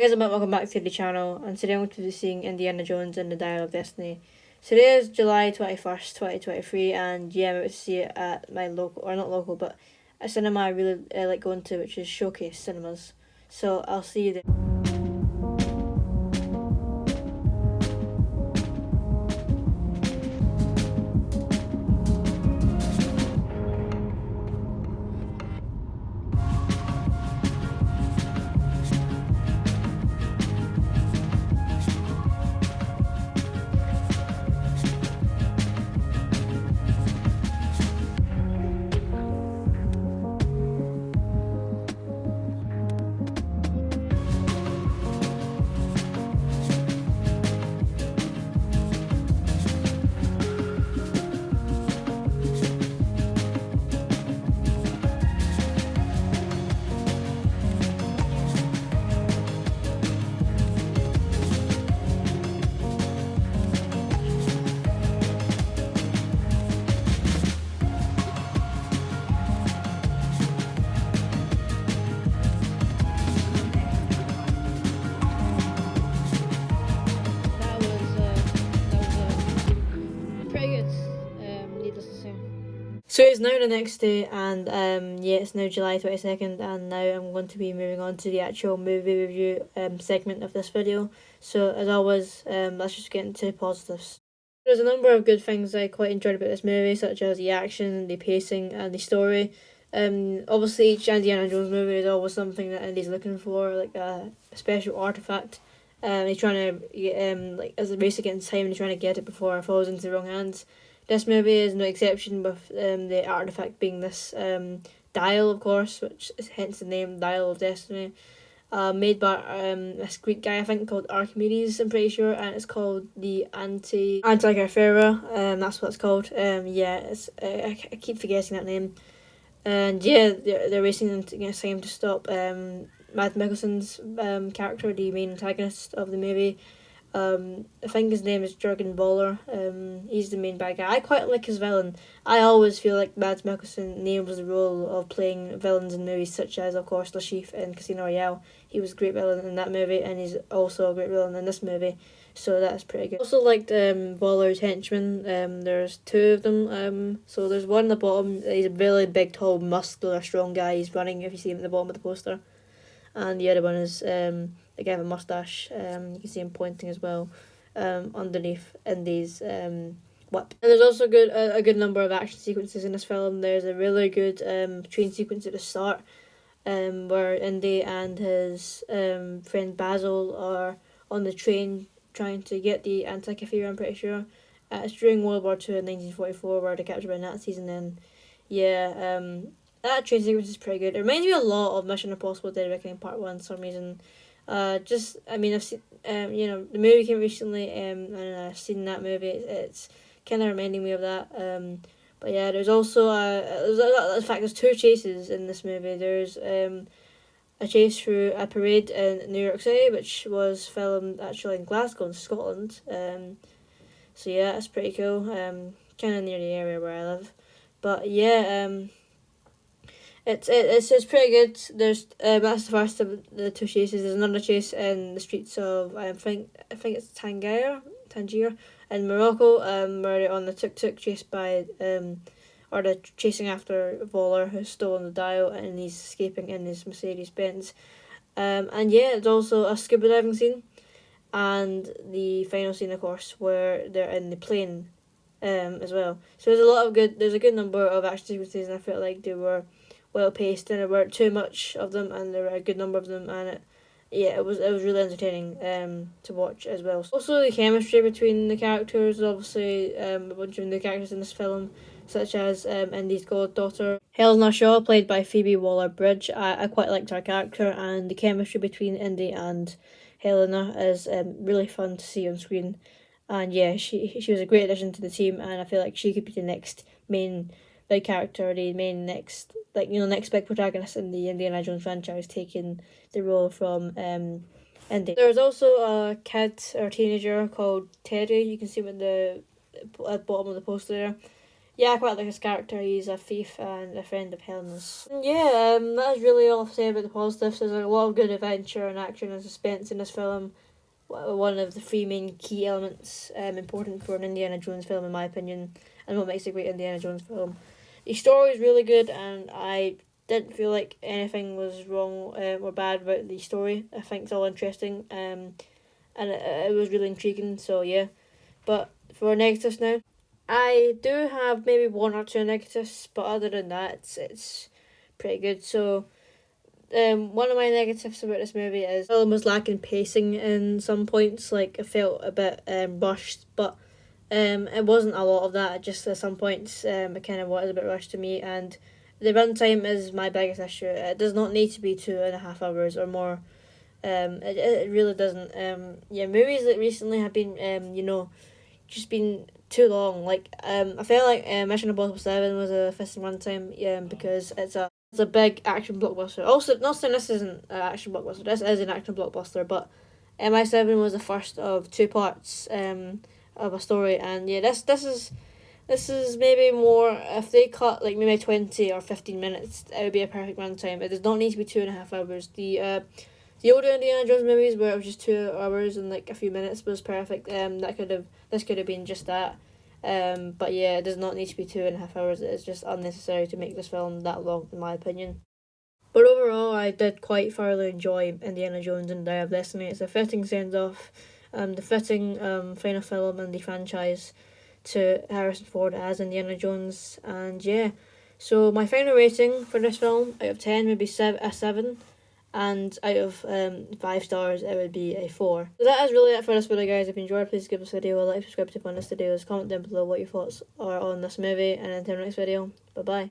Hey guys, welcome back to the channel, and today I'm going to be seeing Indiana Jones and the Dial of Destiny. Today is July 21st, 2023, and yeah, I'm about to see it at my local, or not local, but a cinema I really like going to, which is Showcase Cinemas. So I'll see you there. Pretty good, needless to say. So it's now the next day, and yeah, it's now July 22nd, and now I'm going to be moving on to the actual movie review segment of this video. So as always, let's just get into positives. There's a number of good things I quite enjoyed about this movie, such as the action, the pacing, and the story. Obviously each Indiana Jones movie is always something that Indy's looking for, like a special artifact. He's trying to get, like, as a race against time, he's trying to get it before it falls into the wrong hands. This movie is no exception, with the artifact being this dial, of course, which is hence the name Dial of Destiny. Made by this Greek guy, I think, called Archimedes, I'm pretty sure, and it's called the Antikythera. That's what it's called. Yeah, it's I keep forgetting that name. And yeah, they're racing against him to stop Mads Mikkelsen's character, the main antagonist of the movie. I think his name is Jurgen Voller. He's the main bad guy. I quite like his villain. I always feel like Mads Mikkelsen nails the role of playing villains in movies such as, of course, Le Chiffre in Casino Royale. He was a great villain in that movie, and he's also a great villain in this movie. So that's pretty good. Also liked Voller's henchmen. There's two of them. So there's one at the bottom. He's a really big, tall, muscular, strong guy. He's running, if you see him at the bottom of the poster. And the other one is the guy with a mustache. You can see him pointing as well underneath Indy's whip. And there's also a good number of action sequences in this film. There's a really good train sequence at the start where Indy and his friend Basil are on the train trying to get the Antikythera, I'm pretty sure. It's during World War II in 1944, where they're captured by Nazis, and then, yeah, that train sequence is pretty good. It reminds me a lot of Mission Impossible Dead Reckoning Part 1 for some reason. I mean, I've seen, the movie came recently, and I've seen that movie. It's kind of reminding me of that. But yeah, there's also, in fact, there's two chases in this movie. There's a chase through a parade in New York City, which was filmed actually in Glasgow in Scotland. So yeah, that's pretty cool. Kind of near the area where I live. But yeah, it's pretty good. There's that's the first of the two chases. There's another chase in the streets of I think it's Tangier in Morocco. Where they're on the tuk-tuk chased by or they're chasing after Voller, who's stolen the dial, and he's escaping in his Mercedes Benz. And yeah, it's also a scuba diving scene, and the final scene, of course, where they're in the plane, as well. So there's a good number of action sequences, and I felt like they were well paced, and there weren't too much of them, and there were a good number of them, and it was really entertaining to watch as well. Also, the chemistry between the characters, obviously a bunch of new characters in this film, such as Indy's goddaughter Helena Shaw, played by Phoebe Waller-Bridge. I quite liked her character, and the chemistry between Indy and Helena is really fun to see on screen. And yeah, she was a great addition to the team, and I feel like she could be the next main big character, the main next next big protagonist in the Indiana Jones franchise, taking the role from Indy. There's also a kid or teenager called Teddy. You can see him at the bottom of the poster there. yeah, I quite like his character. He's a thief and a friend of Helen's. Yeah, that's really all I'll say about the positives. There's a lot of good adventure and action and suspense in this film. One of the three main key elements important for an Indiana Jones film, in my opinion, and what makes a great Indiana Jones film. The story is really good, and I didn't feel like anything was wrong or bad about the story. I think it's all interesting, and it was really intriguing. So yeah, but for negatives now, I do have maybe one or two negatives, but other than that, it's pretty good. So one of my negatives about this movie is the film was lacking pacing in some points. Like, I felt a bit rushed, but it wasn't a lot of that. Just at some points, it kind of was a bit rushed to me, and the runtime is my biggest issue. It does not need to be 2.5 hours or more. It really doesn't. Yeah, movies that recently have been just been too long. Like, I feel like Mission Impossible 7 was a efficient runtime, because it's a big action blockbuster. Also, not saying this isn't an action blockbuster. This is an action blockbuster, but MI7 was the first of two parts of a story, and yeah, this is maybe more. If they cut like maybe 20 or 15 minutes, it would be a perfect runtime. It does not need to be 2.5 hours. The older Indiana Jones movies, where it was just 2 hours and like a few minutes, was perfect. This could have been just that. But yeah, it does not need to be 2.5 hours. It's just unnecessary to make this film that long, in my opinion. But overall, I did quite thoroughly enjoy Indiana Jones and Dial of Destiny. It's a fitting send off, the fitting final film in the franchise to Harrison Ford as Indiana Jones, and yeah. So my final rating for this film out of 10 would be a 7, and out of 5 stars it would be a 4. So that is really it for this video, guys. If you enjoyed, please give this video a like, subscribe to on this videos, comment down below what your thoughts are on this movie, and until the next video, bye bye.